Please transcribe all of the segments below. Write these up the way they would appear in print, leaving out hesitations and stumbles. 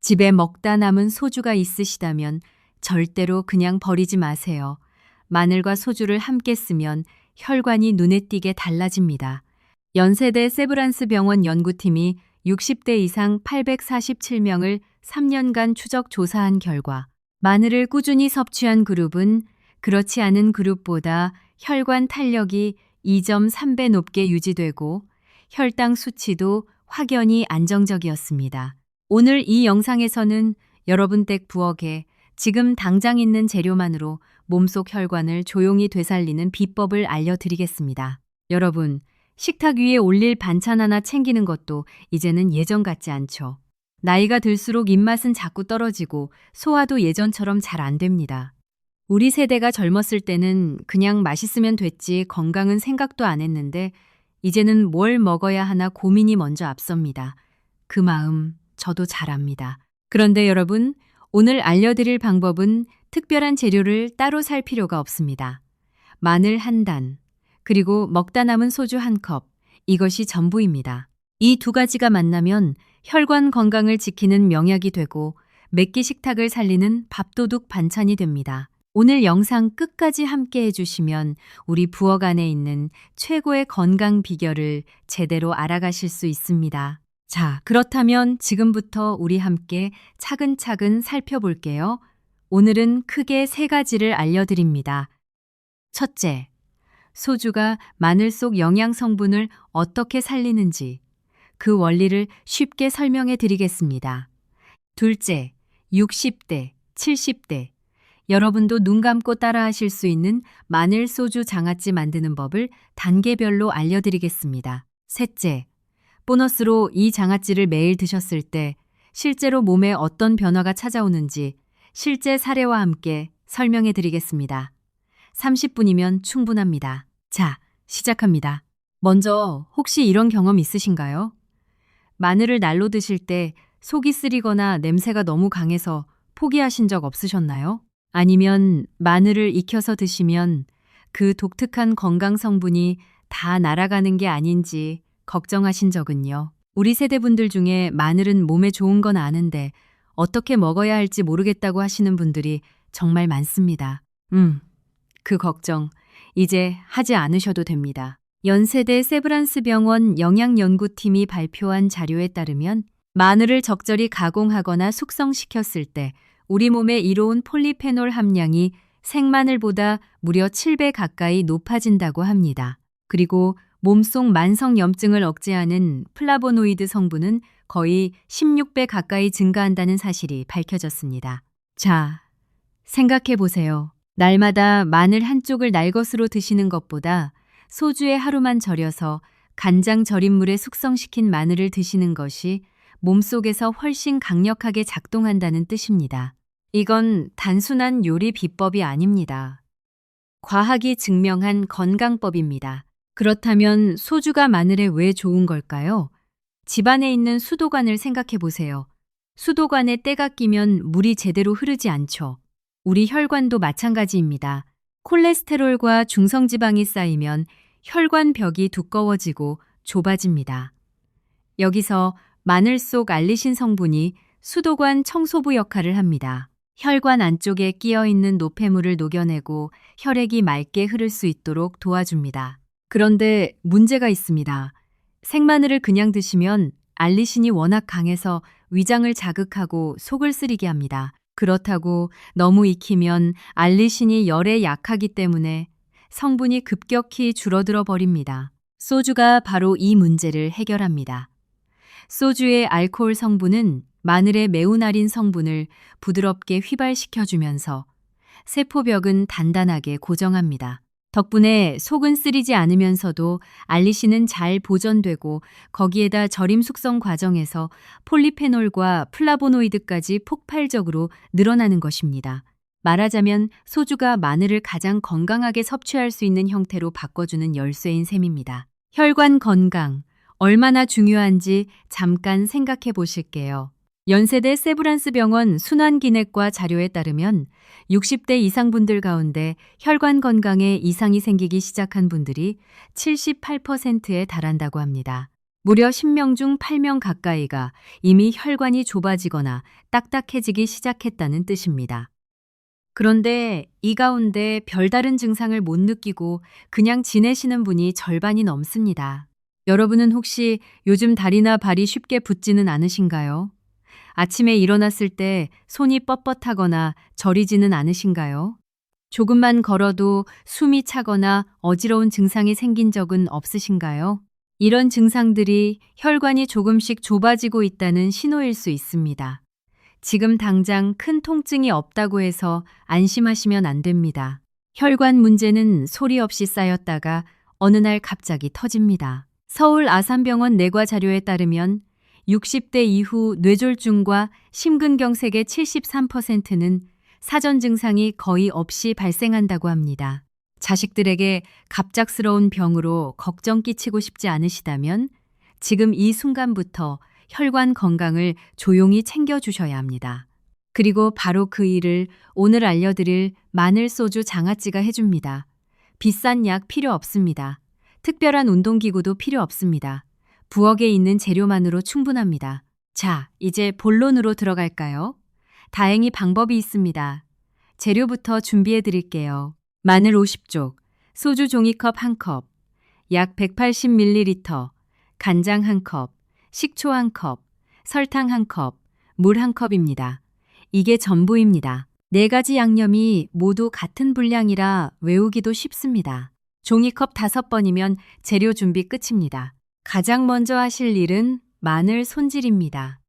집에 먹다 남은 소주가 있으시다면 절대로 그냥 버리지 마세요. 마늘과 소주를 함께 쓰면 혈관이 눈에 띄게 달라집니다. 연세대 세브란스 병원 연구팀이 60대 이상 847명을 3년간 추적 조사한 결과 마늘을 꾸준히 섭취한 그룹은 그렇지 않은 그룹보다 혈관 탄력이 2.3배 높게 유지되고 혈당 수치도 확연히 안정적이었습니다. 오늘 이 영상에서는 여러분 댁 부엌에 지금 당장 있는 재료만으로 몸속 혈관을 조용히 되살리는 비법을 알려드리겠습니다. 여러분, 식탁 위에 올릴 반찬 하나 챙기는 것도 이제는 예전 같지 않죠. 나이가 들수록 입맛은 자꾸 떨어지고 소화도 예전처럼 잘 안 됩니다. 우리 세대가 젊었을 때는 그냥 맛있으면 됐지 건강은 생각도 안 했는데 이제는 뭘 먹어야 하나 고민이 먼저 앞섭니다. 그 마음 저도 잘 압니다. 그런데 여러분, 오늘 알려드릴 방법은 특별한 재료를 따로 살 필요가 없습니다. 마늘 한 단, 그리고 먹다 남은 소주 한 컵, 이것이 전부입니다. 이 두 가지가 만나면 혈관 건강을 지키는 명약이 되고 몇 끼 식탁을 살리는 밥도둑 반찬이 됩니다. 오늘 영상 끝까지 함께 해주시면 우리 부엌 안에 있는 최고의 건강 비결을 제대로 알아가실 수 있습니다. 자, 그렇다면 지금부터 우리 함께 차근차근 살펴볼게요. 오늘은 크게 세 가지를 알려드립니다. 첫째, 소주가 마늘 속 영양 성분을 어떻게 살리는지 그 원리를 쉽게 설명해 드리겠습니다. 둘째, 60대, 70대 여러분도 눈 감고 따라하실 수 있는 마늘 소주 장아찌 만드는 법을 단계별로 알려드리겠습니다. 셋째, 보너스로 이 장아찌를 매일 드셨을 때 실제로 몸에 어떤 변화가 찾아오는지 실제 사례와 함께 설명해 드리겠습니다. 30분이면 충분합니다. 자, 시작합니다. 먼저 혹시 이런 경험 있으신가요? 마늘을 날로 드실 때 속이 쓰리거나 냄새가 너무 강해서 포기하신 적 없으셨나요? 아니면 마늘을 익혀서 드시면 그 독특한 건강 성분이 다 날아가는 게 아닌지 걱정하신 적은요? 우리 세대분들 중에 마늘은 몸에 좋은 건 아는데 어떻게 먹어야 할지 모르겠다고 하시는 분들이 정말 많습니다. 그 걱정 이제 하지 않으셔도 됩니다. 연세대 세브란스 병원 영양연구팀이 발표한 자료에 따르면 마늘을 적절히 가공하거나 숙성시켰을 때 우리 몸에 이로운 폴리페놀 함량이 생마늘보다 무려 7배 가까이 높아진다고 합니다. 그리고 몸속 만성염증을 억제하는 플라보노이드 성분은 거의 16배 가까이 증가한다는 사실이 밝혀졌습니다. 자, 생각해 보세요. 날마다 마늘 한쪽을 날것으로 드시는 것보다 소주에 하루만 절여서 간장 절인 물에 숙성시킨 마늘을 드시는 것이 몸속에서 훨씬 강력하게 작동한다는 뜻입니다. 이건 단순한 요리 비법이 아닙니다. 과학이 증명한 건강법입니다. 그렇다면 소주가 마늘에 왜 좋은 걸까요? 집안에 있는 수도관을 생각해 보세요. 수도관에 때가 끼면 물이 제대로 흐르지 않죠. 우리 혈관도 마찬가지입니다. 콜레스테롤과 중성지방이 쌓이면 혈관 벽이 두꺼워지고 좁아집니다. 여기서 마늘 속 알리신 성분이 수도관 청소부 역할을 합니다. 혈관 안쪽에 끼어 있는 노폐물을 녹여내고 혈액이 맑게 흐를 수 있도록 도와줍니다. 그런데 문제가 있습니다. 생마늘을 그냥 드시면 알리신이 워낙 강해서 위장을 자극하고 속을 쓰리게 합니다. 그렇다고 너무 익히면 알리신이 열에 약하기 때문에 성분이 급격히 줄어들어 버립니다. 소주가 바로 이 문제를 해결합니다. 소주의 알코올 성분은 마늘의 매운알인 성분을 부드럽게 휘발시켜주면서 세포벽은 단단하게 고정합니다. 덕분에 속은 쓰리지 않으면서도 알리신은 잘 보존되고 거기에다 절임 숙성 과정에서 폴리페놀과 플라보노이드까지 폭발적으로 늘어나는 것입니다. 말하자면 소주가 마늘을 가장 건강하게 섭취할 수 있는 형태로 바꿔주는 열쇠인 셈입니다. 혈관 건강, 얼마나 중요한지 잠깐 생각해 보실게요. 연세대 세브란스 병원 순환기내과 자료에 따르면 60대 이상 분들 가운데 혈관 건강에 이상이 생기기 시작한 분들이 78%에 달한다고 합니다. 무려 10명 중 8명 가까이가 이미 혈관이 좁아지거나 딱딱해지기 시작했다는 뜻입니다. 그런데 이 가운데 별다른 증상을 못 느끼고 그냥 지내시는 분이 절반이 넘습니다. 여러분은 혹시 요즘 다리나 발이 쉽게 붓지는 않으신가요? 아침에 일어났을 때 손이 뻣뻣하거나 저리지는 않으신가요? 조금만 걸어도 숨이 차거나 어지러운 증상이 생긴 적은 없으신가요? 이런 증상들이 혈관이 조금씩 좁아지고 있다는 신호일 수 있습니다. 지금 당장 큰 통증이 없다고 해서 안심하시면 안 됩니다. 혈관 문제는 소리 없이 쌓였다가 어느 날 갑자기 터집니다. 서울 아산병원 내과 자료에 따르면 60대 이후 뇌졸중과 심근경색의 73%는 사전 증상이 거의 없이 발생한다고 합니다. 자식들에게 갑작스러운 병으로 걱정 끼치고 싶지 않으시다면 지금 이 순간부터 혈관 건강을 조용히 챙겨주셔야 합니다. 그리고 바로 그 일을 오늘 알려드릴 마늘 소주 장아찌가 해줍니다. 비싼 약 필요 없습니다. 특별한 운동기구도 필요 없습니다. 부엌에 있는 재료만으로 충분합니다. 자, 이제 본론으로 들어갈까요? 다행히 방법이 있습니다. 재료부터 준비해 드릴게요. 마늘 50쪽, 소주 종이컵 1컵, 약 180ml, 간장 1컵, 식초 1컵, 설탕 1컵, 물 1컵입니다. 이게 전부입니다. 4가지 양념이 모두 같은 분량이라 외우기도 쉽습니다. 종이컵 5번이면 재료 준비 끝입니다. 가장 먼저 하실 일은 마늘 손질입니다.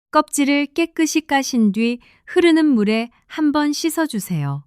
껍질을 깨끗이 까신 뒤 흐르는 물에 한번 씻어주세요.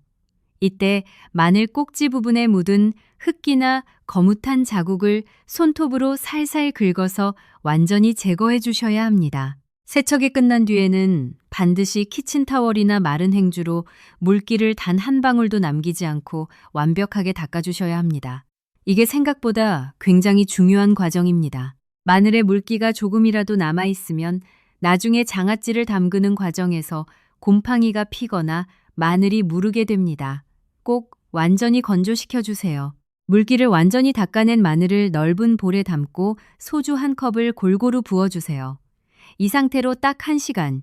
이때 마늘 꼭지 부분에 묻은 흙기나 거뭇한 자국을 손톱으로 살살 긁어서 완전히 제거해 주셔야 합니다. 세척이 끝난 뒤에는 반드시 키친타월이나 마른 행주로 물기를 단 한 방울도 남기지 않고 완벽하게 닦아주셔야 합니다. 이게 생각보다 굉장히 중요한 과정입니다. 마늘에 물기가 조금이라도 남아있으면 나중에 장아찌를 담그는 과정에서 곰팡이가 피거나 마늘이 무르게 됩니다. 꼭 완전히 건조시켜 주세요. 물기를 완전히 닦아낸 마늘을 넓은 볼에 담고 소주 1컵을 골고루 부어주세요. 이 상태로 딱 1시간,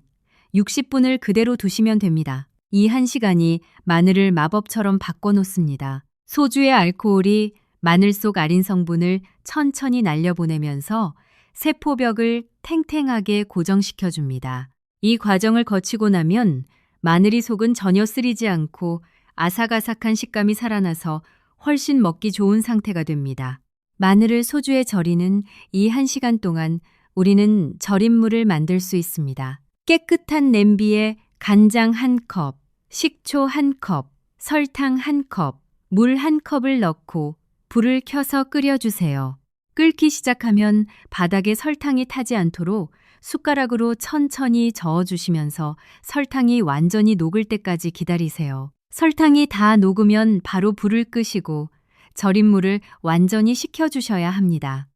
60분을 그대로 두시면 됩니다. 이 1시간이 마늘을 마법처럼 바꿔놓습니다. 소주의 알코올이 마늘 속 아린 성분을 천천히 날려보내면서 세포벽을 탱탱하게 고정시켜줍니다. 이 과정을 거치고 나면 마늘이 속은 전혀 쓰리지 않고 아삭아삭한 식감이 살아나서 훨씬 먹기 좋은 상태가 됩니다. 마늘을 소주에 절이는 이 1시간 동안 우리는 절임물을 만들 수 있습니다. 깨끗한 냄비에 간장 1컵, 식초 1컵, 설탕 1컵, 물 1컵을 넣고 불을 켜서 끓여주세요. 끓기 시작하면 바닥에 설탕이 타지 않도록 숟가락으로 천천히 저어주시면서 설탕이 완전히 녹을 때까지 기다리세요. 설탕이 다 녹으면 바로 불을 끄시고 절임물을 완전히 식혀주셔야 합니다.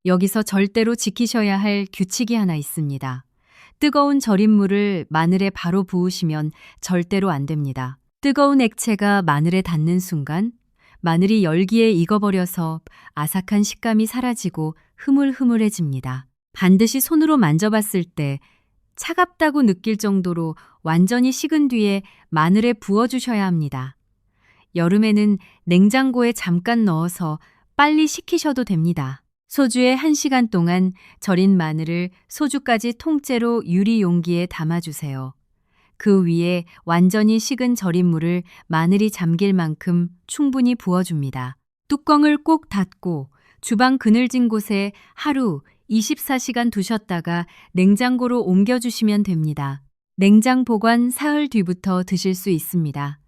여기서 절대로 지키셔야 할 규칙이 하나 있습니다. 뜨거운 절임물을 마늘에 바로 부으시면 절대로 안 됩니다. 뜨거운 액체가 마늘에 닿는 순간 마늘이 열기에 익어버려서 아삭한 식감이 사라지고 흐물흐물해집니다. 반드시 손으로 만져봤을 때 차갑다고 느낄 정도로 완전히 식은 뒤에 마늘에 부어주셔야 합니다. 여름에는 냉장고에 잠깐 넣어서 빨리 식히셔도 됩니다. 소주에 1시간 동안 절인 마늘을 소주까지 통째로 유리 용기에 담아주세요. 그 위에 완전히 식은 절임물을 마늘이 잠길 만큼 충분히 부어줍니다. 뚜껑을 꼭 닫고 주방 그늘진 곳에 하루 24시간 두셨다가 냉장고로 옮겨주시면 됩니다. 냉장 보관 사흘 뒤부터 드실 수 있습니다.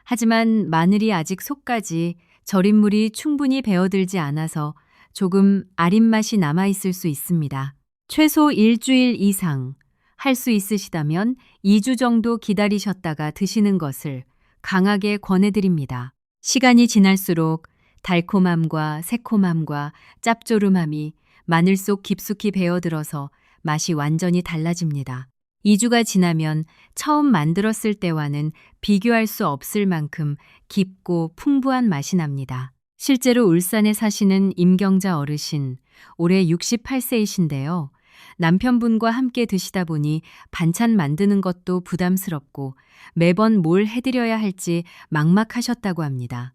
하지만 마늘이 아직 속까지 절임물이 충분히 배어들지 않아서 조금 아린 맛이 남아있을 수 있습니다. 최소 일주일 이상, 할 수 있으시다면 2주 정도 기다리셨다가 드시는 것을 강하게 권해드립니다. 시간이 지날수록 달콤함과 새콤함과 짭조름함이 마늘 속 깊숙이 배어들어서 맛이 완전히 달라집니다. 2주가 지나면 처음 만들었을 때와는 비교할 수 없을 만큼 깊고 풍부한 맛이 납니다. 실제로 울산에 사시는 임경자 어르신, 올해 68세이신데요. 남편분과 함께 드시다 보니 반찬 만드는 것도 부담스럽고 매번 뭘 해드려야 할지 막막하셨다고 합니다.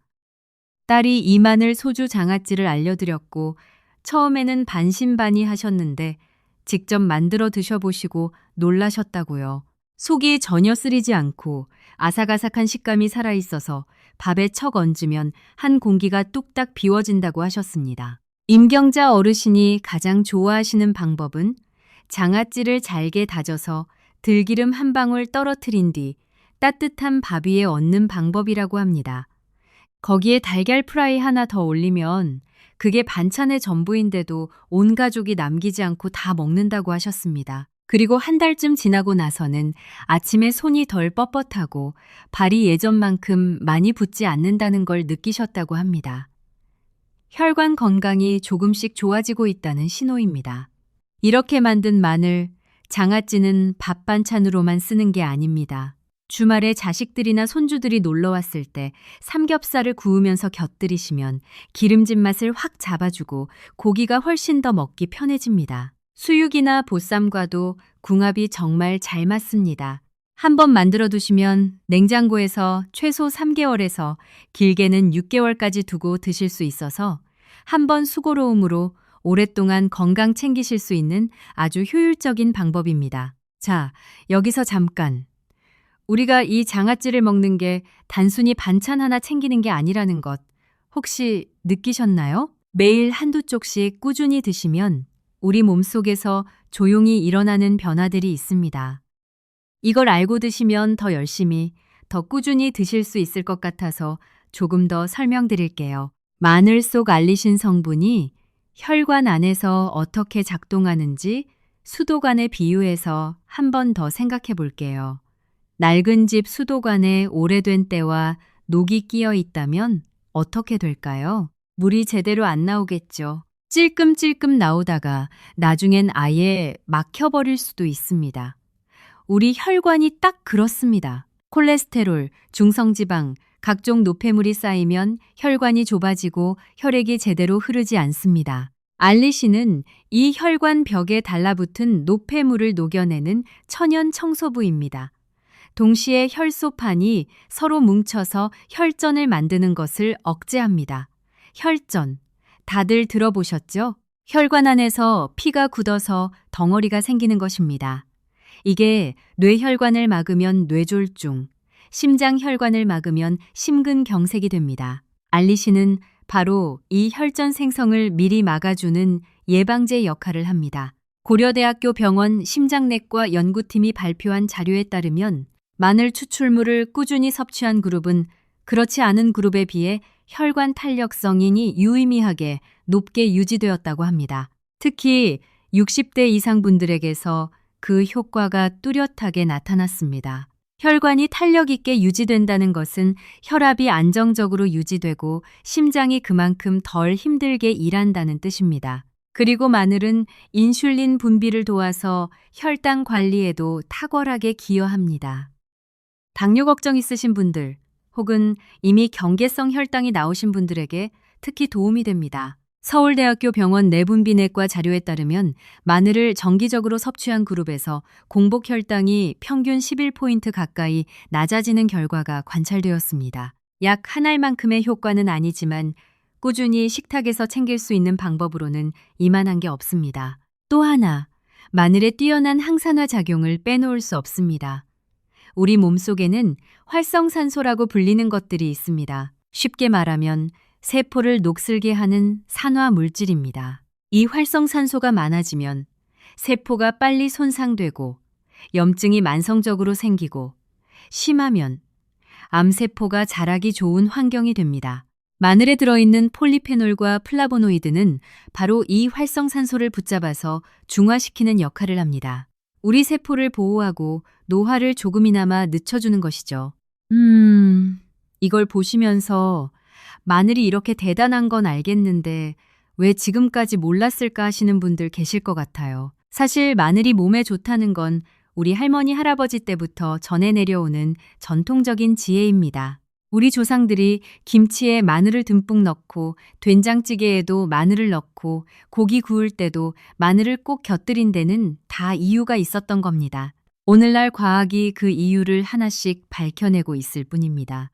딸이 이 마늘 소주 장아찌를 알려드렸고 처음에는 반신반의하셨는데 직접 만들어 드셔보시고 놀라셨다고요. 속이 전혀 쓰리지 않고 아삭아삭한 식감이 살아있어서 밥에 척 얹으면 한 공기가 뚝딱 비워진다고 하셨습니다. 임경자 어르신이 가장 좋아하시는 방법은 장아찌를 잘게 다져서 들기름 한 방울 떨어뜨린 뒤 따뜻한 밥 위에 얹는 방법이라고 합니다. 거기에 달걀 프라이 하나 더 올리면 그게 반찬의 전부인데도 온 가족이 남기지 않고 다 먹는다고 하셨습니다. 그리고 한 달쯤 지나고 나서는 아침에 손이 덜 뻣뻣하고 발이 예전만큼 많이 붓지 않는다는 걸 느끼셨다고 합니다. 혈관 건강이 조금씩 좋아지고 있다는 신호입니다. 이렇게 만든 마늘, 장아찌는 밥 반찬으로만 쓰는 게 아닙니다. 주말에 자식들이나 손주들이 놀러 왔을 때 삼겹살을 구우면서 곁들이시면 기름진 맛을 확 잡아주고 고기가 훨씬 더 먹기 편해집니다. 수육이나 보쌈과도 궁합이 정말 잘 맞습니다. 한번 만들어 두시면 냉장고에서 최소 3개월에서 길게는 6개월까지 두고 드실 수 있어서 한번 수고로움으로 오랫동안 건강 챙기실 수 있는 아주 효율적인 방법입니다. 자, 여기서 잠깐. 우리가 이 장아찌를 먹는 게 단순히 반찬 하나 챙기는 게 아니라는 것 혹시 느끼셨나요? 매일 한두 쪽씩 꾸준히 드시면 우리 몸속에서 조용히 일어나는 변화들이 있습니다. 이걸 알고 드시면 더 열심히, 더 꾸준히 드실 수 있을 것 같아서 조금 더 설명드릴게요. 마늘 속 알리신 성분이 혈관 안에서 어떻게 작동하는지 수도관에 비유해서 한 번 더 생각해 볼게요. 낡은 집 수도관에 오래된 때와 녹이 끼어 있다면 어떻게 될까요? 물이 제대로 안 나오겠죠. 찔끔찔끔 나오다가 나중엔 아예 막혀버릴 수도 있습니다. 우리 혈관이 딱 그렇습니다. 콜레스테롤, 중성지방, 각종 노폐물이 쌓이면 혈관이 좁아지고 혈액이 제대로 흐르지 않습니다. 알리신은 이 혈관 벽에 달라붙은 노폐물을 녹여내는 천연 청소부입니다. 동시에 혈소판이 서로 뭉쳐서 혈전을 만드는 것을 억제합니다. 혈전. 다들 들어보셨죠? 혈관 안에서 피가 굳어서 덩어리가 생기는 것입니다. 이게 뇌혈관을 막으면 뇌졸중, 심장혈관을 막으면 심근경색이 됩니다. 알리신은 바로 이 혈전 생성을 미리 막아주는 예방제 역할을 합니다. 고려대학교 병원 심장내과 연구팀이 발표한 자료에 따르면 마늘 추출물을 꾸준히 섭취한 그룹은 그렇지 않은 그룹에 비해 혈관 탄력성이 유의미하게 높게 유지되었다고 합니다. 특히 60대 이상 분들에게서 그 효과가 뚜렷하게 나타났습니다. 혈관이 탄력 있게 유지된다는 것은 혈압이 안정적으로 유지되고 심장이 그만큼 덜 힘들게 일한다는 뜻입니다. 그리고 마늘은 인슐린 분비를 도와서 혈당 관리에도 탁월하게 기여합니다. 당뇨 걱정 있으신 분들 혹은 이미 경계성 혈당이 나오신 분들에게 특히 도움이 됩니다. 서울대학교 병원 내분비내과 자료에 따르면 마늘을 정기적으로 섭취한 그룹에서 공복 혈당이 평균 11포인트 가까이 낮아지는 결과가 관찰되었습니다. 약 한 알만큼의 효과는 아니지만 꾸준히 식탁에서 챙길 수 있는 방법으로는 이만한 게 없습니다. 또 하나, 마늘의 뛰어난 항산화 작용을 빼놓을 수 없습니다. 우리 몸속에는 활성산소라고 불리는 것들이 있습니다. 쉽게 말하면 세포를 녹슬게 하는 산화 물질입니다. 이 활성산소가 많아지면 세포가 빨리 손상되고 염증이 만성적으로 생기고 심하면 암세포가 자라기 좋은 환경이 됩니다. 마늘에 들어있는 폴리페놀과 플라보노이드는 바로 이 활성산소를 붙잡아서 중화시키는 역할을 합니다. 우리 세포를 보호하고 노화를 조금이나마 늦춰주는 것이죠. 이걸 보시면서 마늘이 이렇게 대단한 건 알겠는데 왜 지금까지 몰랐을까 하시는 분들 계실 것 같아요. 사실 마늘이 몸에 좋다는 건 우리 할머니 할아버지 때부터 전해 내려오는 전통적인 지혜입니다. 우리 조상들이 김치에 마늘을 듬뿍 넣고 된장찌개에도 마늘을 넣고 고기 구울 때도 마늘을 꼭 곁들인 데는 다 이유가 있었던 겁니다. 오늘날 과학이 그 이유를 하나씩 밝혀내고 있을 뿐입니다.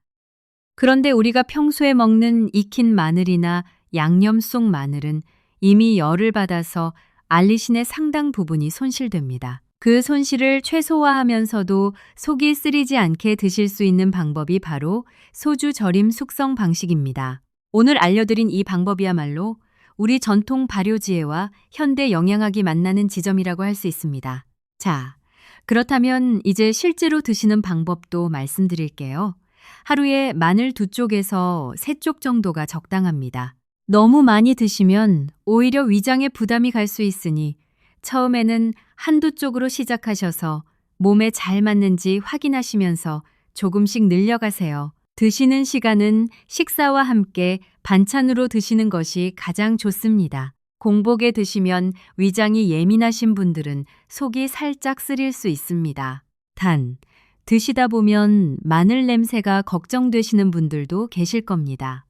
그런데 우리가 평소에 먹는 익힌 마늘이나 양념 속 마늘은 이미 열을 받아서 알리신의 상당 부분이 손실됩니다. 그 손실을 최소화하면서도 속이 쓰리지 않게 드실 수 있는 방법이 바로 소주 절임 숙성 방식입니다. 오늘 알려드린 이 방법이야말로 우리 전통 발효지혜와 현대 영양학이 만나는 지점이라고 할 수 있습니다. 자, 그렇다면 이제 실제로 드시는 방법도 말씀드릴게요. 하루에 마늘 2쪽에서 3쪽 정도가 적당합니다. 너무 많이 드시면 오히려 위장에 부담이 갈 수 있으니 처음에는 한두 쪽으로 시작하셔서 몸에 잘 맞는지 확인하시면서 조금씩 늘려가세요. 드시는 시간은 식사와 함께 반찬으로 드시는 것이 가장 좋습니다. 공복에 드시면 위장이 예민하신 분들은 속이 살짝 쓰릴 수 있습니다. 단, 드시다 보면 마늘 냄새가 걱정되시는 분들도 계실 겁니다.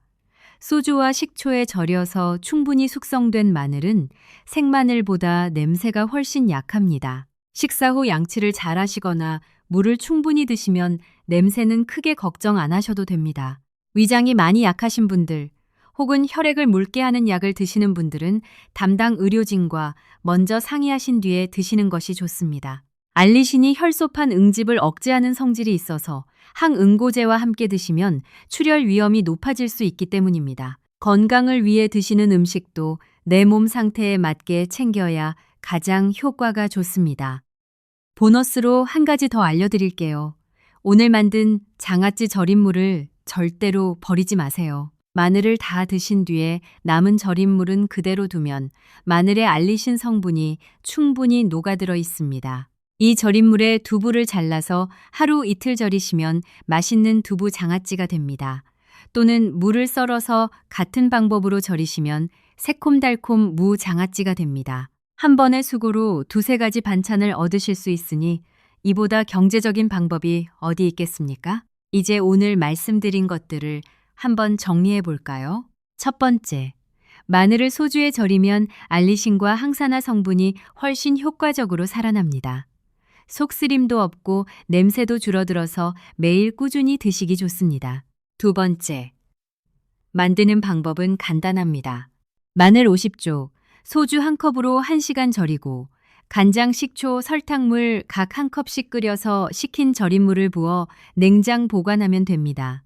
소주와 식초에 절여서 충분히 숙성된 마늘은 생마늘보다 냄새가 훨씬 약합니다. 식사 후 양치를 잘 하시거나 물을 충분히 드시면 냄새는 크게 걱정 안 하셔도 됩니다. 위장이 많이 약하신 분들 혹은 혈액을 묽게 하는 약을 드시는 분들은 담당 의료진과 먼저 상의하신 뒤에 드시는 것이 좋습니다. 알리신이 혈소판 응집을 억제하는 성질이 있어서 항응고제와 함께 드시면 출혈 위험이 높아질 수 있기 때문입니다. 건강을 위해 드시는 음식도 내 몸 상태에 맞게 챙겨야 가장 효과가 좋습니다. 보너스로 한 가지 더 알려드릴게요. 오늘 만든 장아찌 절임물을 절대로 버리지 마세요. 마늘을 다 드신 뒤에 남은 절임물은 그대로 두면 마늘의 알리신 성분이 충분히 녹아들어 있습니다. 이 절임물에 두부를 잘라서 하루 이틀 절이시면 맛있는 두부 장아찌가 됩니다. 또는 무를 썰어서 같은 방법으로 절이시면 새콤달콤 무 장아찌가 됩니다. 한 번의 수고로 2-3가지 반찬을 얻으실 수 있으니 이보다 경제적인 방법이 어디 있겠습니까? 이제 오늘 말씀드린 것들을 한번 정리해 볼까요? 첫 번째, 마늘을 소주에 절이면 알리신과 항산화 성분이 훨씬 효과적으로 살아납니다. 속쓰림도 없고 냄새도 줄어들어서 매일 꾸준히 드시기 좋습니다. 두 번째, 만드는 방법은 간단합니다. 마늘 50조, 소주 1컵으로 1시간 절이고 간장, 식초, 설탕물 각 1컵씩 끓여서 식힌 절임물을 부어 냉장 보관하면 됩니다.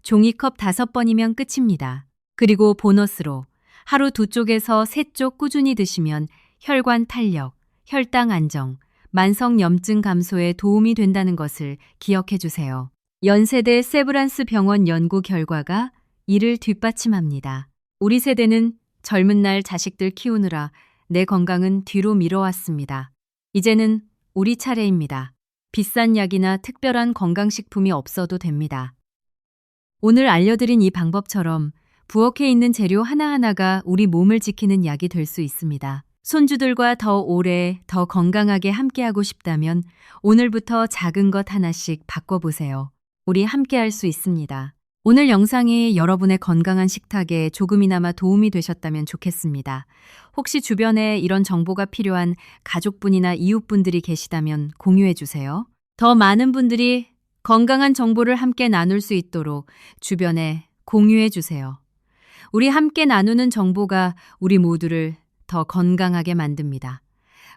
종이컵 5번이면 끝입니다. 그리고 보너스로 하루 2쪽에서 3쪽 꾸준히 드시면 혈관 탄력, 혈당 안정, 만성염증 감소에 도움이 된다는 것을 기억해 주세요. 연세대 세브란스 병원 연구 결과가 이를 뒷받침합니다. 우리 세대는 젊은 날 자식들 키우느라 내 건강은 뒤로 미뤄왔습니다. 이제는 우리 차례입니다. 비싼 약이나 특별한 건강식품이 없어도 됩니다. 오늘 알려드린 이 방법처럼 부엌에 있는 재료 하나하나가 우리 몸을 지키는 약이 될 수 있습니다. 손주들과 더 오래, 더 건강하게 함께하고 싶다면 오늘부터 작은 것 하나씩 바꿔보세요. 우리 함께할 수 있습니다. 오늘 영상이 여러분의 건강한 식탁에 조금이나마 도움이 되셨다면 좋겠습니다. 혹시 주변에 이런 정보가 필요한 가족분이나 이웃분들이 계시다면 공유해 주세요. 더 많은 분들이 건강한 정보를 함께 나눌 수 있도록 주변에 공유해 주세요. 우리 함께 나누는 정보가 우리 모두를 더 건강하게 만듭니다.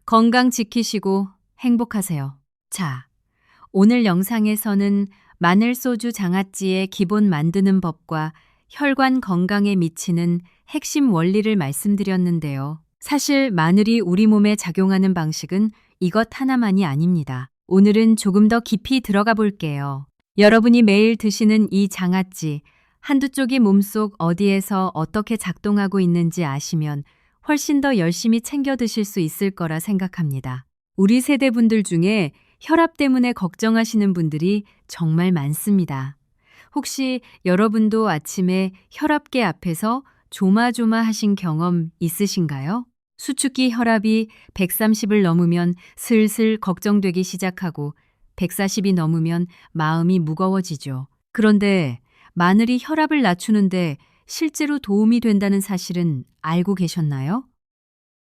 건강 지키시고 행복하세요. 자, 오늘 영상에서는 마늘 소주 장아찌의 기본 만드는 법과 혈관 건강에 미치는 핵심 원리를 말씀드렸는데요. 사실 마늘이 우리 몸에 작용하는 방식은 이것 하나만이 아닙니다. 오늘은 조금 더 깊이 들어가 볼게요. 여러분이 매일 드시는 이 장아찌, 한두 쪽이 몸속 어디에서 어떻게 작동하고 있는지 아시면 훨씬 더 열심히 챙겨 드실 수 있을 거라 생각합니다. 우리 세대분들 중에 혈압 때문에 걱정하시는 분들이 정말 많습니다. 혹시 여러분도 아침에 혈압계 앞에서 조마조마하신 경험 있으신가요? 수축기 혈압이 130을 넘으면 슬슬 걱정되기 시작하고 140이 넘으면 마음이 무거워지죠. 그런데 마늘이 혈압을 낮추는데 실제로 도움이 된다는 사실은 알고 계셨나요?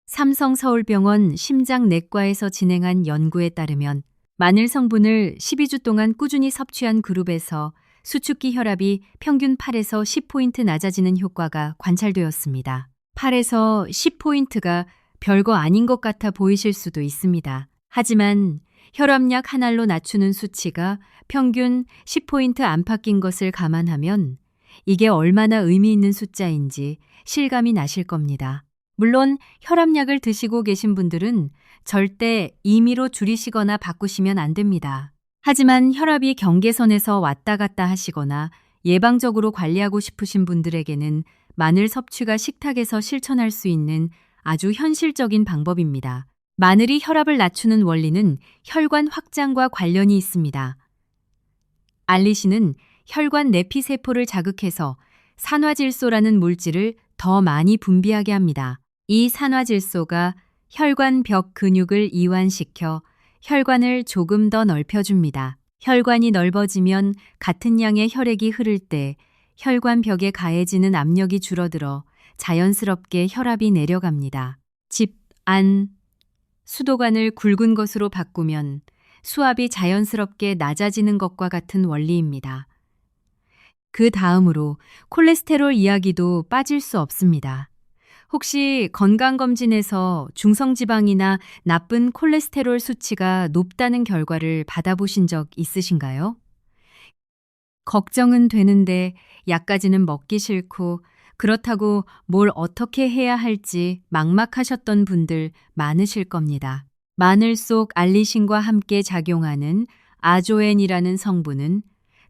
삼성서울병원 심장내과에서 진행한 연구에 따르면 마늘 성분을 12주 동안 꾸준히 섭취한 그룹에서 수축기 혈압이 평균 8에서 10포인트 낮아지는 효과가 관찰되었습니다. 8에서 10포인트가 별거 아닌 것 같아 보이실 수도 있습니다. 하지만 혈압약 한 알로 낮추는 수치가 평균 10포인트 안팎인 것을 감안하면 이게 얼마나 의미 있는 숫자인지 실감이 나실 겁니다. 물론 혈압약을 드시고 계신 분들은 절대 임의로 줄이시거나 바꾸시면 안 됩니다. 하지만 혈압이 경계선에서 왔다 갔다 하시거나 예방적으로 관리하고 싶으신 분들에게는 마늘 섭취가 식탁에서 실천할 수 있는 아주 현실적인 방법입니다. 마늘이 혈압을 낮추는 원리는 혈관 확장과 관련이 있습니다. 알리신은 혈관 내피세포를 자극해서 산화질소라는 물질을 더 많이 분비하게 합니다. 이 산화질소가 혈관 벽 근육을 이완시켜 혈관을 조금 더 넓혀줍니다. 혈관이 넓어지면 같은 양의 혈액이 흐를 때 혈관 벽에 가해지는 압력이 줄어들어 자연스럽게 혈압이 내려갑니다. 집 안 수도관을 굵은 것으로 바꾸면 수압이 자연스럽게 낮아지는 것과 같은 원리입니다. 그 다음으로 콜레스테롤 이야기도 빠질 수 없습니다. 혹시 건강검진에서 중성지방이나 나쁜 콜레스테롤 수치가 높다는 결과를 받아보신 적 있으신가요? 걱정은 되는데 약까지는 먹기 싫고 그렇다고 뭘 어떻게 해야 할지 막막하셨던 분들 많으실 겁니다. 마늘 속 알리신과 함께 작용하는 아조엔이라는 성분은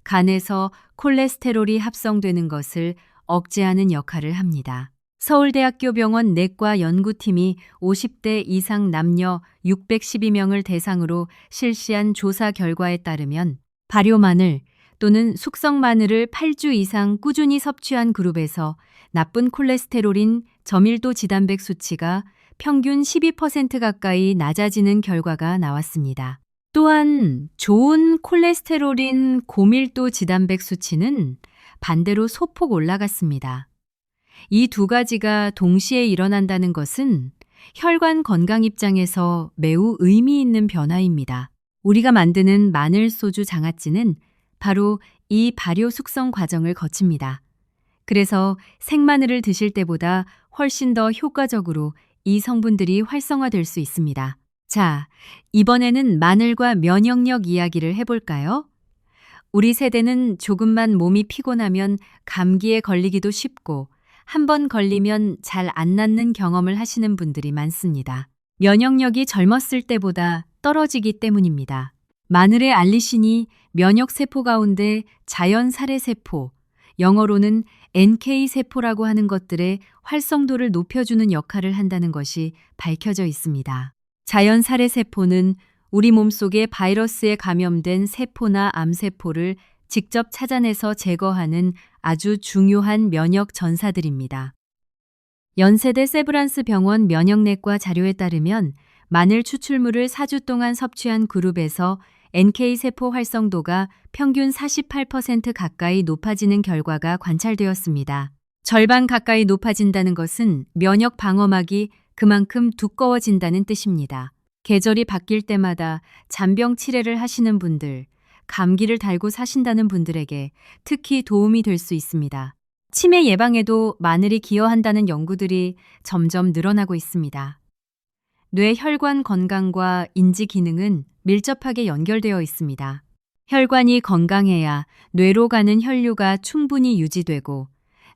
간에서 콜레스테롤이 합성되는 것을 억제하는 역할을 합니다. 서울대학교 병원 내과 연구팀이 50대 이상 남녀 612명을 대상으로 실시한 조사 결과에 따르면 발효 마늘 또는 숙성 마늘을 8주 이상 꾸준히 섭취한 그룹에서 나쁜 콜레스테롤인 저밀도 지단백 수치가 평균 12% 가까이 낮아지는 결과가 나왔습니다. 또한 좋은 콜레스테롤인 고밀도 지단백 수치는 반대로 소폭 올라갔습니다. 이 두 가지가 동시에 일어난다는 것은 혈관 건강 입장에서 매우 의미 있는 변화입니다. 우리가 만드는 마늘 소주 장아찌는 바로 이 발효 숙성 과정을 거칩니다. 그래서 생마늘을 드실 때보다 훨씬 더 효과적으로 이 성분들이 활성화될 수 있습니다. 자, 이번에는 마늘과 면역력 이야기를 해볼까요? 우리 세대는 조금만 몸이 피곤하면 감기에 걸리기도 쉽고 한 번 걸리면 잘 안 낫는 경험을 하시는 분들이 많습니다. 면역력이 젊었을 때보다 떨어지기 때문입니다. 마늘의 알리신이 면역세포 가운데 자연살해세포, 영어로는 NK세포라고 하는 것들의 활성도를 높여주는 역할을 한다는 것이 밝혀져 있습니다. 자연살해세포는 우리 몸속에 바이러스에 감염된 세포나 암세포를 직접 찾아내서 제거하는 아주 중요한 면역 전사들입니다. 연세대 세브란스 병원 면역내과 자료에 따르면 마늘 추출물을 4주 동안 섭취한 그룹에서 NK세포 활성도가 평균 48% 가까이 높아지는 결과가 관찰되었습니다. 절반 가까이 높아진다는 것은 면역 방어막이 그만큼 두꺼워진다는 뜻입니다. 계절이 바뀔 때마다 잔병 치레를 하시는 분들, 감기를 달고 사신다는 분들에게 특히 도움이 될 수 있습니다. 치매 예방에도 마늘이 기여한다는 연구들이 점점 늘어나고 있습니다. 뇌 혈관 건강과 인지 기능은 밀접하게 연결되어 있습니다. 혈관이 건강해야 뇌로 가는 혈류가 충분히 유지되고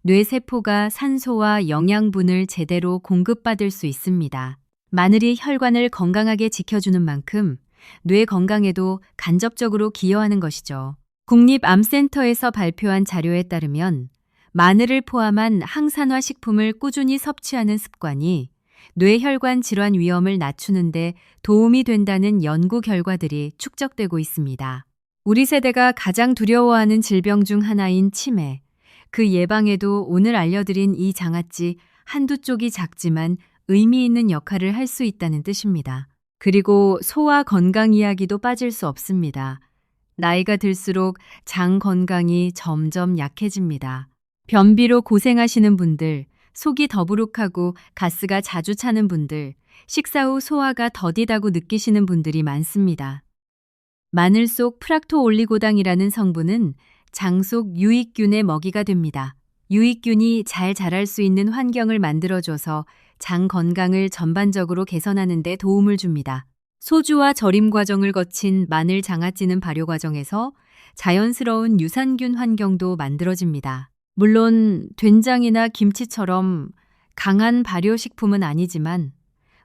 뇌세포가 산소와 영양분을 제대로 공급받을 수 있습니다. 마늘이 혈관을 건강하게 지켜주는 만큼 뇌 건강에도 간접적으로 기여하는 것이죠. 국립암센터에서 발표한 자료에 따르면 마늘을 포함한 항산화 식품을 꾸준히 섭취하는 습관이 뇌혈관 질환 위험을 낮추는 데 도움이 된다는 연구 결과들이 축적되고 있습니다. 우리 세대가 가장 두려워하는 질병 중 하나인 치매, 그 예방에도 오늘 알려드린 이 장아찌 한두 쪽이 작지만 의미 있는 역할을 할 수 있다는 뜻입니다. 그리고 소화 건강 이야기도 빠질 수 없습니다. 나이가 들수록 장 건강이 점점 약해집니다. 변비로 고생하시는 분들, 속이 더부룩하고 가스가 자주 차는 분들, 식사 후 소화가 더디다고 느끼시는 분들이 많습니다. 마늘 속 프락토올리고당이라는 성분은 장 속 유익균의 먹이가 됩니다. 유익균이 잘 자랄 수 있는 환경을 만들어줘서 장 건강을 전반적으로 개선하는 데 도움을 줍니다. 소주와 절임 과정을 거친 마늘 장아찌는 발효 과정에서 자연스러운 유산균 환경도 만들어집니다. 물론 된장이나 김치처럼 강한 발효식품은 아니지만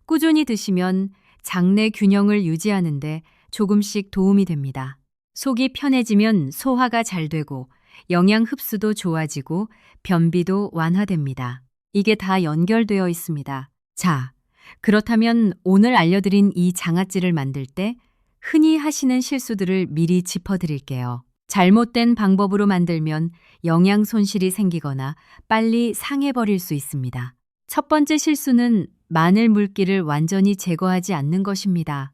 꾸준히 드시면 장내 균형을 유지하는데 조금씩 도움이 됩니다. 속이 편해지면 소화가 잘 되고 영양 흡수도 좋아지고 변비도 완화됩니다. 이게 다 연결되어 있습니다. 자, 그렇다면 오늘 알려드린 이 장아찌를 만들 때 흔히 하시는 실수들을 미리 짚어드릴게요. 잘못된 방법으로 만들면 영양 손실이 생기거나 빨리 상해버릴 수 있습니다. 첫 번째 실수는 마늘 물기를 완전히 제거하지 않는 것입니다.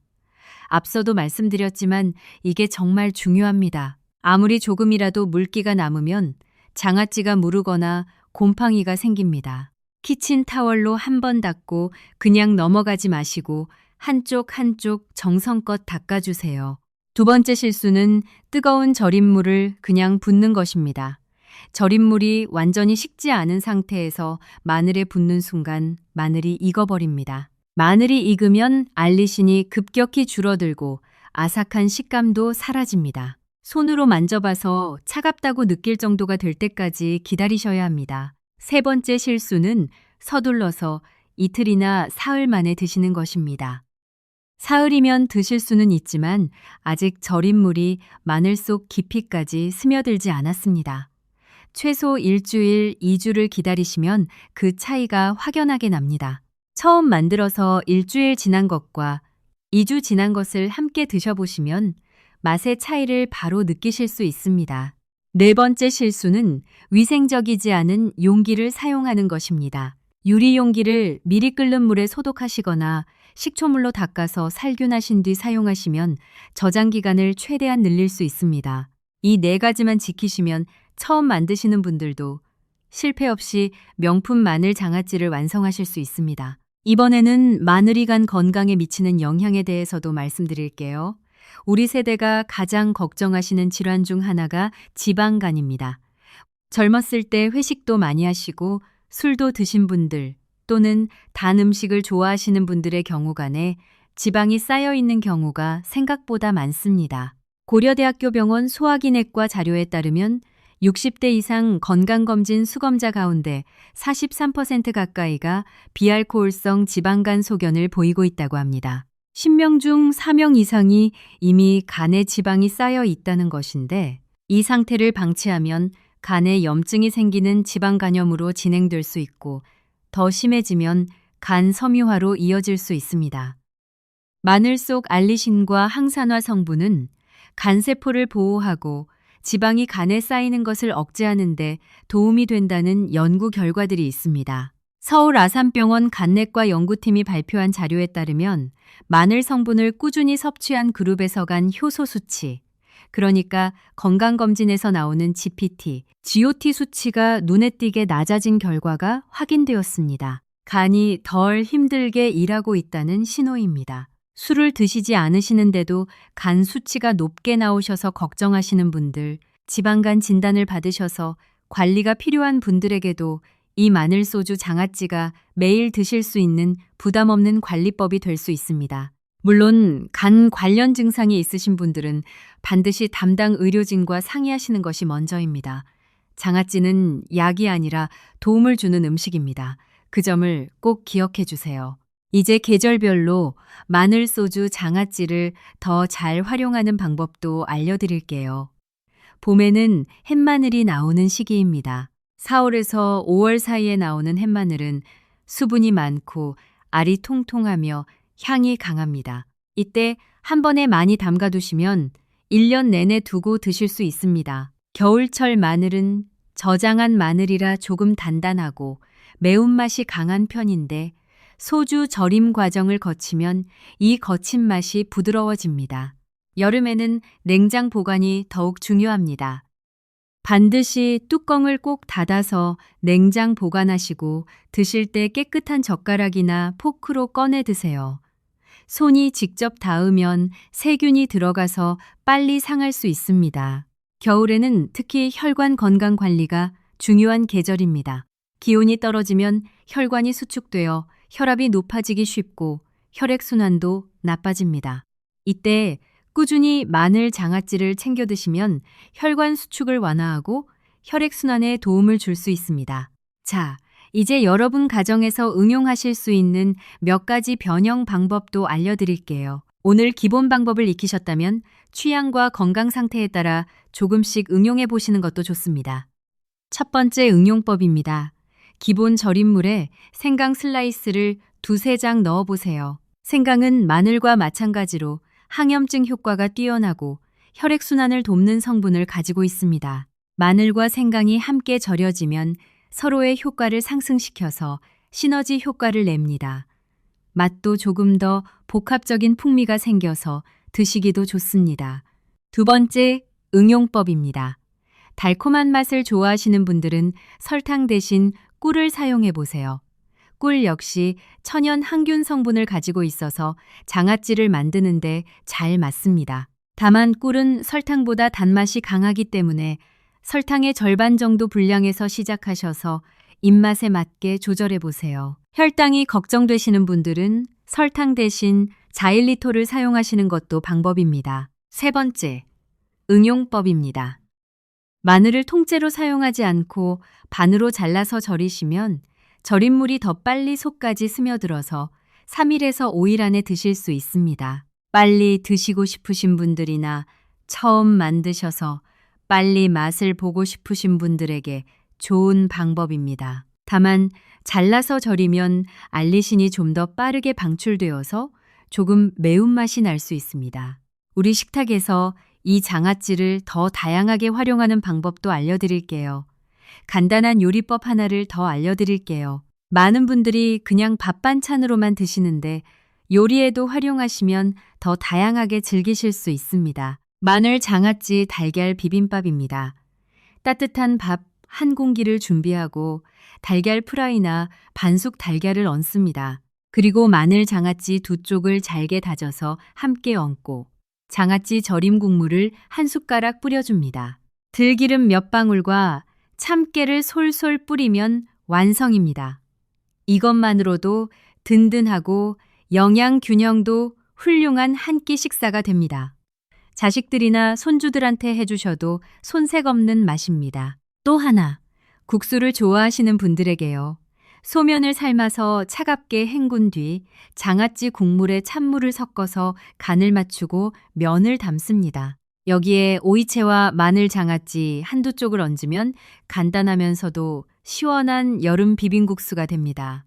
앞서도 말씀드렸지만 이게 정말 중요합니다. 아무리 조금이라도 물기가 남으면 장아찌가 무르거나 곰팡이가 생깁니다. 키친타월로 한 번 닦고 그냥 넘어가지 마시고 한쪽 정성껏 닦아주세요. 두 번째 실수는 뜨거운 절임물을 그냥 붓는 것입니다. 절임물이 완전히 식지 않은 상태에서 마늘에 붓는 순간 마늘이 익어버립니다. 마늘이 익으면 알리신이 급격히 줄어들고 아삭한 식감도 사라집니다. 손으로 만져봐서 차갑다고 느낄 정도가 될 때까지 기다리셔야 합니다. 세 번째 실수는 서둘러서 이틀이나 사흘 만에 드시는 것입니다. 사흘이면 드실 수는 있지만 아직 절임물이 마늘 속 깊이까지 스며들지 않았습니다. 최소 일주일, 2주를 기다리시면 그 차이가 확연하게 납니다. 처음 만들어서 일주일 지난 것과 2주 지난 것을 함께 드셔보시면 맛의 차이를 바로 느끼실 수 있습니다. 네 번째 실수는 위생적이지 않은 용기를 사용하는 것입니다. 유리 용기를 미리 끓는 물에 소독하시거나 식초물로 닦아서 살균하신 뒤 사용하시면 저장 기간을 최대한 늘릴 수 있습니다. 이 네 가지만 지키시면 처음 만드시는 분들도 실패 없이 명품 마늘 장아찌를 완성하실 수 있습니다. 이번에는 마늘이 간 건강에 미치는 영향에 대해서도 말씀드릴게요. 우리 세대가 가장 걱정하시는 질환 중 하나가 지방간입니다. 젊었을 때 회식도 많이 하시고 술도 드신 분들 또는 단 음식을 좋아하시는 분들의 경우 간에 지방이 쌓여 있는 경우가 생각보다 많습니다. 고려대학교 병원 소화기내과 자료에 따르면 60대 이상 건강검진 수검자 가운데 43% 가까이가 비알코올성 지방간 소견을 보이고 있다고 합니다. 10명 중 4명 이상이 이미 간에 지방이 쌓여 있다는 것인데 이 상태를 방치하면 간에 염증이 생기는 지방간염으로 진행될 수 있고 더 심해지면 간 섬유화로 이어질 수 있습니다. 마늘 속 알리신과 항산화 성분은 간세포를 보호하고 지방이 간에 쌓이는 것을 억제하는 데 도움이 된다는 연구 결과들이 있습니다. 서울 아산병원 간내과 연구팀이 발표한 자료에 따르면 마늘 성분을 꾸준히 섭취한 그룹에서 간 효소 수치, 그러니까 건강검진에서 나오는 GPT, GOT 수치가 눈에 띄게 낮아진 결과가 확인되었습니다. 간이 덜 힘들게 일하고 있다는 신호입니다. 술을 드시지 않으시는데도 간 수치가 높게 나오셔서 걱정하시는 분들, 지방간 진단을 받으셔서 관리가 필요한 분들에게도 이 마늘소주 장아찌가 매일 드실 수 있는 부담 없는 관리법이 될 수 있습니다. 물론 간 관련 증상이 있으신 분들은 반드시 담당 의료진과 상의하시는 것이 먼저입니다. 장아찌는 약이 아니라 도움을 주는 음식입니다. 그 점을 꼭 기억해 주세요. 이제 계절별로 마늘소주 장아찌를 더 잘 활용하는 방법도 알려드릴게요. 봄에는 햇마늘이 나오는 시기입니다. 4월에서 5월 사이에 나오는 햇마늘은 수분이 많고 알이 통통하며 향이 강합니다. 이때 한 번에 많이 담가두시면 1년 내내 두고 드실 수 있습니다. 겨울철 마늘은 저장한 마늘이라 조금 단단하고 매운맛이 강한 편인데 소주 절임 과정을 거치면 이 거친 맛이 부드러워집니다. 여름에는 냉장 보관이 더욱 중요합니다. 반드시 뚜껑을 꼭 닫아서 냉장 보관하시고 드실 때 깨끗한 젓가락이나 포크로 꺼내 드세요. 손이 직접 닿으면 세균이 들어가서 빨리 상할 수 있습니다. 겨울에는 특히 혈관 건강 관리가 중요한 계절입니다. 기온이 떨어지면 혈관이 수축되어 혈압이 높아지기 쉽고 혈액순환도 나빠집니다. 이때 꾸준히 마늘 장아찌를 챙겨 드시면 혈관 수축을 완화하고 혈액순환에 도움을 줄 수 있습니다. 자, 이제 여러분 가정에서 응용하실 수 있는 몇 가지 변형 방법도 알려드릴게요. 오늘 기본 방법을 익히셨다면 취향과 건강 상태에 따라 조금씩 응용해 보시는 것도 좋습니다. 첫 번째 응용법입니다. 기본 절임물에 생강 슬라이스를 2~3장 넣어 보세요. 생강은 마늘과 마찬가지로 항염증 효과가 뛰어나고 혈액순환을 돕는 성분을 가지고 있습니다. 마늘과 생강이 함께 절여지면 서로의 효과를 상승시켜서 시너지 효과를 냅니다. 맛도 조금 더 복합적인 풍미가 생겨서 드시기도 좋습니다. 두 번째 응용법입니다. 달콤한 맛을 좋아하시는 분들은 설탕 대신 꿀을 사용해 보세요. 꿀 역시 천연 항균 성분을 가지고 있어서 장아찌를 만드는데 잘 맞습니다. 다만 꿀은 설탕보다 단맛이 강하기 때문에 설탕의 절반 정도 분량에서 시작하셔서 입맛에 맞게 조절해 보세요. 혈당이 걱정되시는 분들은 설탕 대신 자일리톨을 사용하시는 것도 방법입니다. 세 번째, 응용법입니다. 마늘을 통째로 사용하지 않고 반으로 잘라서 절이시면 절임물이 더 빨리 속까지 스며들어서 3일에서 5일 안에 드실 수 있습니다. 빨리 드시고 싶으신 분들이나 처음 만드셔서 빨리 맛을 보고 싶으신 분들에게 좋은 방법입니다. 다만 잘라서 절이면 알리신이 좀 더 빠르게 방출되어서 조금 매운맛이 날 수 있습니다. 우리 식탁에서 이 장아찌를 더 다양하게 활용하는 방법도 알려드릴게요. 간단한 요리법 하나를 더 알려드릴게요. 많은 분들이 그냥 밥 반찬으로만 드시는데 요리에도 활용하시면 더 다양하게 즐기실 수 있습니다. 마늘 장아찌 달걀 비빔밥입니다. 따뜻한 밥 한 공기를 준비하고 달걀 프라이나 반숙 달걀을 얹습니다. 그리고 마늘 장아찌 두 쪽을 잘게 다져서 함께 얹고 장아찌 절임 국물을 한 숟가락 뿌려줍니다. 들기름 몇 방울과 참깨를 솔솔 뿌리면 완성입니다. 이것만으로도 든든하고 영양 균형도 훌륭한 한 끼 식사가 됩니다. 자식들이나 손주들한테 해주셔도 손색 없는 맛입니다. 또 하나, 국수를 좋아하시는 분들에게요. 소면을 삶아서 차갑게 헹군 뒤 장아찌 국물에 찬물을 섞어서 간을 맞추고 면을 담습니다. 여기에 오이채와 마늘 장아찌 한두 쪽을 얹으면 간단하면서도 시원한 여름 비빔국수가 됩니다.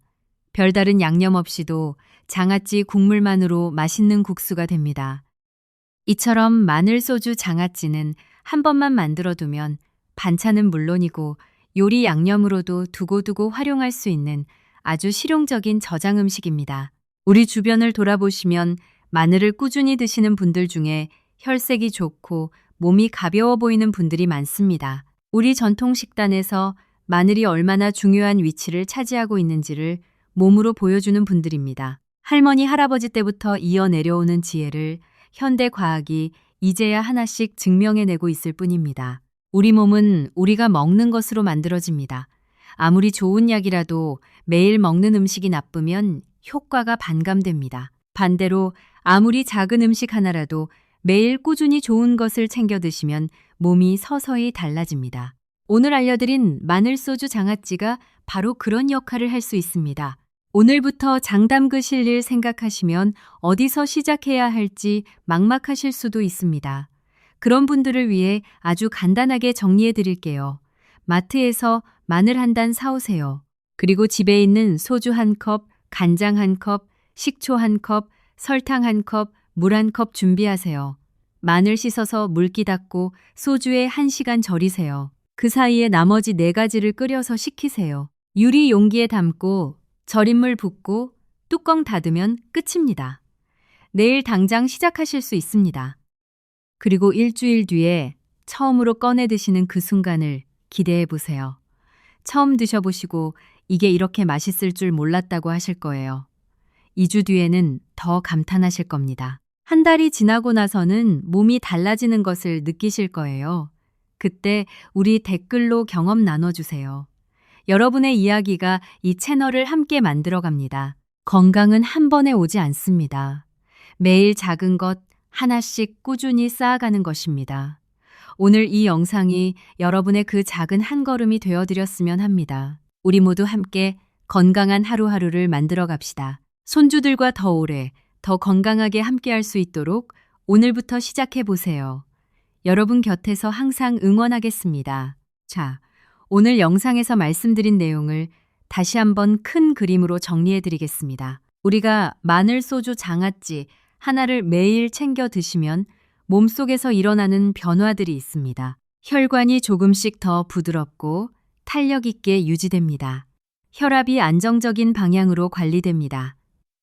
별다른 양념 없이도 장아찌 국물만으로 맛있는 국수가 됩니다. 이처럼 마늘 소주 장아찌는 한 번만 만들어두면 반찬은 물론이고 요리 양념으로도 두고두고 활용할 수 있는 아주 실용적인 저장 음식입니다. 우리 주변을 돌아보시면 마늘을 꾸준히 드시는 분들 중에 혈색이 좋고 몸이 가벼워 보이는 분들이 많습니다. 우리 전통 식단에서 마늘이 얼마나 중요한 위치를 차지하고 있는지를 몸으로 보여주는 분들입니다. 할머니, 할아버지 때부터 이어 내려오는 지혜를 현대 과학이 이제야 하나씩 증명해내고 있을 뿐입니다. 우리 몸은 우리가 먹는 것으로 만들어집니다. 아무리 좋은 약이라도 매일 먹는 음식이 나쁘면 효과가 반감됩니다. 반대로 아무리 작은 음식 하나라도 매일 꾸준히 좋은 것을 챙겨 드시면 몸이 서서히 달라집니다. 오늘 알려드린 마늘소주 장아찌가 바로 그런 역할을 할 수 있습니다. 오늘부터 장 담그실 일 생각하시면 어디서 시작해야 할지 막막하실 수도 있습니다. 그런 분들을 위해 아주 간단하게 정리해 드릴게요. 마트에서 마늘 한 단 사오세요. 그리고 집에 있는 소주 한 컵, 간장 한 컵, 식초 한 컵, 설탕 한 컵, 물 한 컵 준비하세요. 마늘 씻어서 물기 닦고 소주에 1시간 절이세요. 그 사이에 나머지 4가지를 끓여서 식히세요. 유리 용기에 담고 절임물 붓고 뚜껑 닫으면 끝입니다. 내일 당장 시작하실 수 있습니다. 그리고 일주일 뒤에 처음으로 꺼내 드시는 그 순간을 기대해 보세요. 처음 드셔보시고 이게 이렇게 맛있을 줄 몰랐다고 하실 거예요. 2주 뒤에는 더 감탄하실 겁니다. 한 달이 지나고 나서는 몸이 달라지는 것을 느끼실 거예요. 그때 우리 댓글로 경험 나눠주세요. 여러분의 이야기가 이 채널을 함께 만들어갑니다. 건강은 한 번에 오지 않습니다. 매일 작은 것 하나씩 꾸준히 쌓아가는 것입니다. 오늘 이 영상이 여러분의 그 작은 한 걸음이 되어드렸으면 합니다. 우리 모두 함께 건강한 하루하루를 만들어 갑시다. 손주들과 더 오래, 더 건강하게 함께할 수 있도록 오늘부터 시작해 보세요. 여러분 곁에서 항상 응원하겠습니다. 자, 오늘 영상에서 말씀드린 내용을 다시 한번 큰 그림으로 정리해 드리겠습니다. 우리가 마늘, 소주, 장아찌 하나를 매일 챙겨 드시면 몸속에서 일어나는 변화들이 있습니다. 혈관이 조금씩 더 부드럽고 탄력 있게 유지됩니다. 혈압이 안정적인 방향으로 관리됩니다.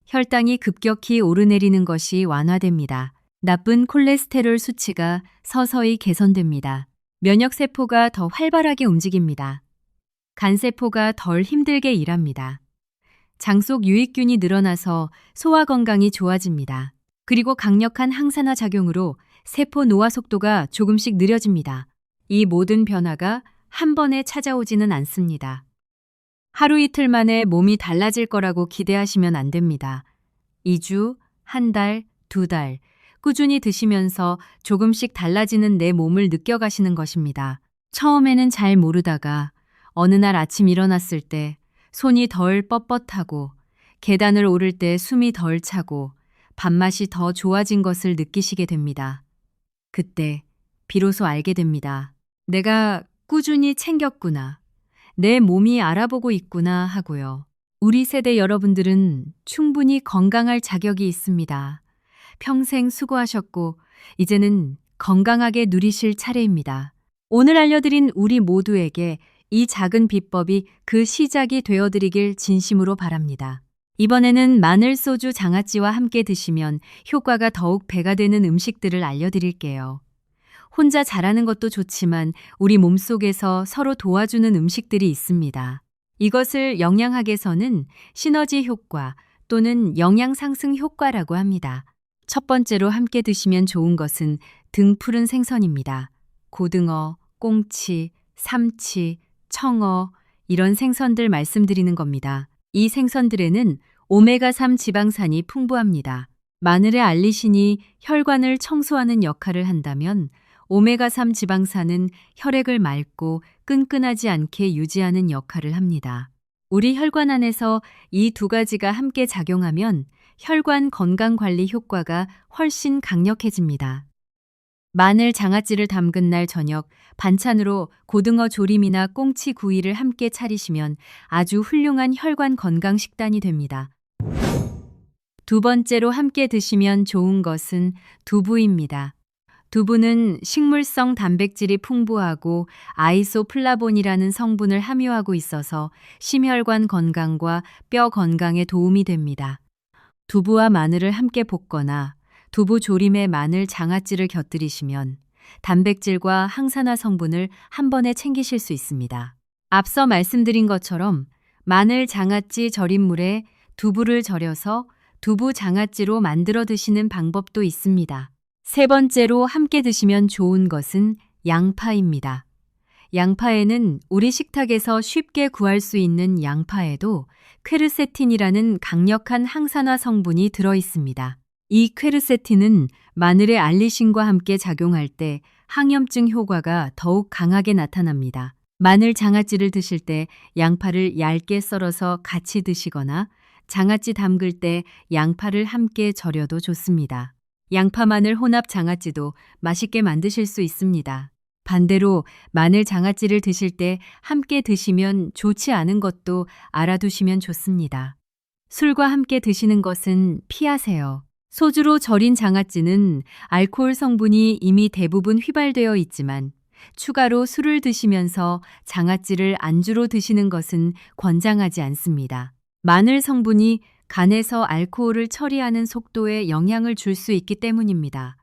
혈당이 급격히 오르내리는 것이 완화됩니다. 나쁜 콜레스테롤 수치가 서서히 개선됩니다. 면역세포가 더 활발하게 움직입니다. 간세포가 덜 힘들게 일합니다. 장 속 유익균이 늘어나서 소화 건강이 좋아집니다. 그리고 강력한 항산화 작용으로 세포 노화 속도가 조금씩 느려집니다. 이 모든 변화가 한 번에 찾아오지는 않습니다. 하루 이틀 만에 몸이 달라질 거라고 기대하시면 안 됩니다. 2주, 한 달, 2달 꾸준히 드시면서 조금씩 달라지는 내 몸을 느껴가시는 것입니다. 처음에는 잘 모르다가 어느 날 아침 일어났을 때 손이 덜 뻣뻣하고 계단을 오를 때 숨이 덜 차고 밥맛이 더 좋아진 것을 느끼시게 됩니다. 그때 비로소 알게 됩니다. 내가 꾸준히 챙겼구나. 내 몸이 알아보고 있구나 하고요. 우리 세대 여러분들은 충분히 건강할 자격이 있습니다. 평생 수고하셨고 이제는 건강하게 누리실 차례입니다. 오늘 알려드린 우리 모두에게 이 작은 비법이 그 시작이 되어드리길 진심으로 바랍니다. 이번에는 마늘, 소주, 장아찌와 함께 드시면 효과가 더욱 배가 되는 음식들을 알려드릴게요. 혼자 잘하는 것도 좋지만 우리 몸속에서 서로 도와주는 음식들이 있습니다. 이것을 영양학에서는 시너지 효과 또는 영양 상승 효과라고 합니다. 첫 번째로 함께 드시면 좋은 것은 등 푸른 생선입니다. 고등어, 꽁치, 삼치, 청어 이런 생선들 말씀드리는 겁니다. 이 생선들에는 오메가3 지방산이 풍부합니다. 마늘의 알리신이 혈관을 청소하는 역할을 한다면 오메가3 지방산은 혈액을 맑고 끈끈하지 않게 유지하는 역할을 합니다. 우리 혈관 안에서 이 두 가지가 함께 작용하면 혈관 건강관리 효과가 훨씬 강력해집니다. 마늘, 장아찌를 담근 날 저녁 반찬으로 고등어 조림이나 꽁치 구이를 함께 차리시면 아주 훌륭한 혈관 건강 식단이 됩니다. 두 번째로 함께 드시면 좋은 것은 두부입니다. 두부는 식물성 단백질이 풍부하고 아이소플라본이라는 성분을 함유하고 있어서 심혈관 건강과 뼈 건강에 도움이 됩니다. 두부와 마늘을 함께 볶거나 두부 조림에 마늘, 장아찌를 곁들이시면 단백질과 항산화 성분을 한 번에 챙기실 수 있습니다. 앞서 말씀드린 것처럼 마늘, 장아찌 절임물에 두부를 절여서 두부 장아찌로 만들어 드시는 방법도 있습니다. 세 번째로 함께 드시면 좋은 것은 양파입니다. 양파에는 우리 식탁에서 쉽게 구할 수 있는 양파에도 퀘르세틴이라는 강력한 항산화 성분이 들어 있습니다. 이 퀘르세틴은 마늘의 알리신과 함께 작용할 때 항염증 효과가 더욱 강하게 나타납니다. 마늘 장아찌를 드실 때 양파를 얇게 썰어서 같이 드시거나 장아찌 담글 때 양파를 함께 절여도 좋습니다. 양파 마늘 혼합 장아찌도 맛있게 만드실 수 있습니다. 반대로 마늘 장아찌를 드실 때 함께 드시면 좋지 않은 것도 알아두시면 좋습니다. 술과 함께 드시는 것은 피하세요. 소주로 절인 장아찌는 알코올 성분이 이미 대부분 휘발되어 있지만 추가로 술을 드시면서 장아찌를 안주로 드시는 것은 권장하지 않습니다. 마늘 성분이 간에서 알코올을 처리하는 속도에 영향을 줄 수 있기 때문입니다.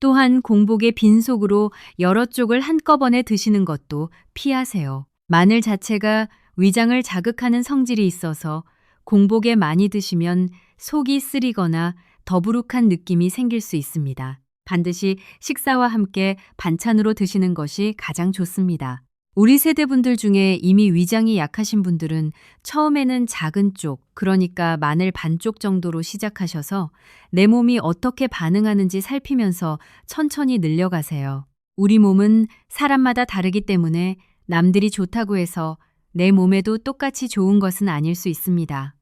또한 공복에 빈속으로 여러 쪽을 한꺼번에 드시는 것도 피하세요. 마늘 자체가 위장을 자극하는 성질이 있어서 공복에 많이 드시면 속이 쓰리거나 더부룩한 느낌이 생길 수 있습니다. 반드시 식사와 함께 반찬으로 드시는 것이 가장 좋습니다. 우리 세대분들 중에 이미 위장이 약하신 분들은 처음에는 작은 쪽, 그러니까 마늘 반쪽 정도로 시작하셔서 내 몸이 어떻게 반응하는지 살피면서 천천히 늘려가세요. 우리 몸은 사람마다 다르기 때문에 남들이 좋다고 해서 내 몸에도 똑같이 좋은 것은 아닐 수 있습니다.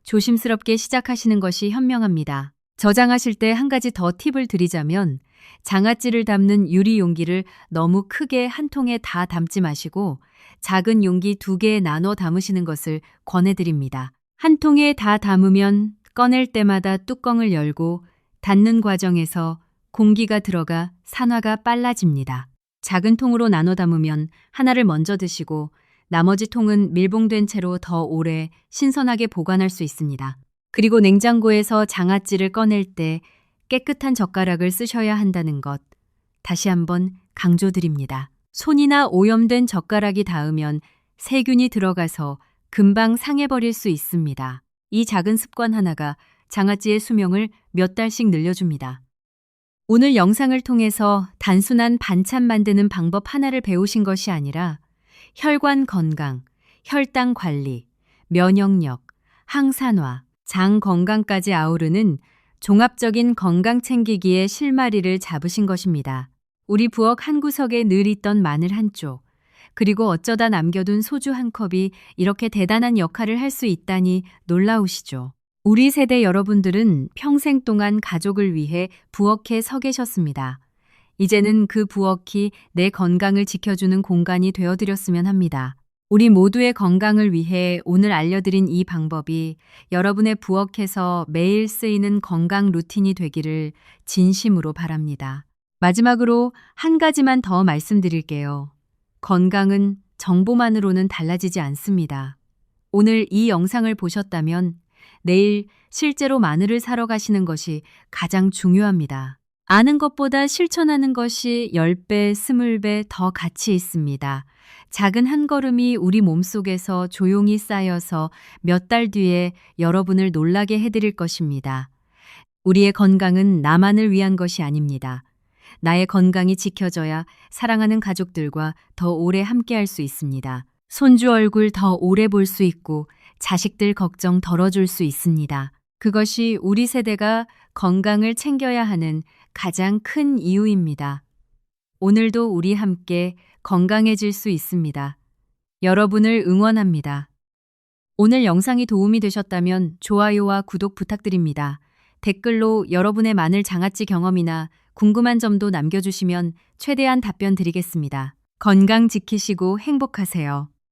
조심스럽게 시작하시는 것이 현명합니다. 저장하실 때 한 가지 더 팁을 드리자면 장아찌를 담는 유리 용기를 너무 크게 한 통에 다 담지 마시고 작은 용기 2개에 나눠 담으시는 것을 권해드립니다. 한 통에 다 담으면 꺼낼 때마다 뚜껑을 열고 닫는 과정에서 공기가 들어가 산화가 빨라집니다. 작은 통으로 나눠 담으면 하나를 먼저 드시고 나머지 통은 밀봉된 채로 더 오래 신선하게 보관할 수 있습니다. 그리고 냉장고에서 장아찌를 꺼낼 때 깨끗한 젓가락을 쓰셔야 한다는 것 다시 한번 강조드립니다. 손이나 오염된 젓가락이 닿으면 세균이 들어가서 금방 상해버릴 수 있습니다. 이 작은 습관 하나가 장아찌의 수명을 몇 달씩 늘려줍니다. 오늘 영상을 통해서 단순한 반찬 만드는 방법 하나를 배우신 것이 아니라 혈관 건강, 혈당 관리, 면역력, 항산화, 장 건강까지 아우르는 종합적인 건강 챙기기의 실마리를 잡으신 것입니다. 우리 부엌 한 구석에 늘 있던 마늘 한 쪽, 그리고 어쩌다 남겨둔 소주 한 컵이 이렇게 대단한 역할을 할 수 있다니 놀라우시죠? 우리 세대 여러분들은 평생 동안 가족을 위해 부엌에 서 계셨습니다. 이제는 그 부엌이 내 건강을 지켜주는 공간이 되어드렸으면 합니다. 우리 모두의 건강을 위해 오늘 알려드린 이 방법이 여러분의 부엌에서 매일 쓰이는 건강 루틴이 되기를 진심으로 바랍니다. 마지막으로 한 가지만 더 말씀드릴게요. 건강은 정보만으로는 달라지지 않습니다. 오늘 이 영상을 보셨다면 내일 실제로 마늘을 사러 가시는 것이 가장 중요합니다. 아는 것보다 실천하는 것이 10배, 20배 더 가치 있습니다. 작은 한 걸음이 우리 몸속에서 조용히 쌓여서 몇 달 뒤에 여러분을 놀라게 해드릴 것입니다. 우리의 건강은 나만을 위한 것이 아닙니다. 나의 건강이 지켜져야 사랑하는 가족들과 더 오래 함께할 수 있습니다. 손주 얼굴 더 오래 볼 수 있고 자식들 걱정 덜어줄 수 있습니다. 그것이 우리 세대가 건강을 챙겨야 하는 가장 큰 이유입니다. 오늘도 우리 함께 건강해질 수 있습니다. 여러분을 응원합니다. 오늘 영상이 도움이 되셨다면 좋아요와 구독 부탁드립니다. 댓글로 여러분의 마늘 장아찌 경험이나 궁금한 점도 남겨주시면 최대한 답변 드리겠습니다. 건강 지키시고 행복하세요.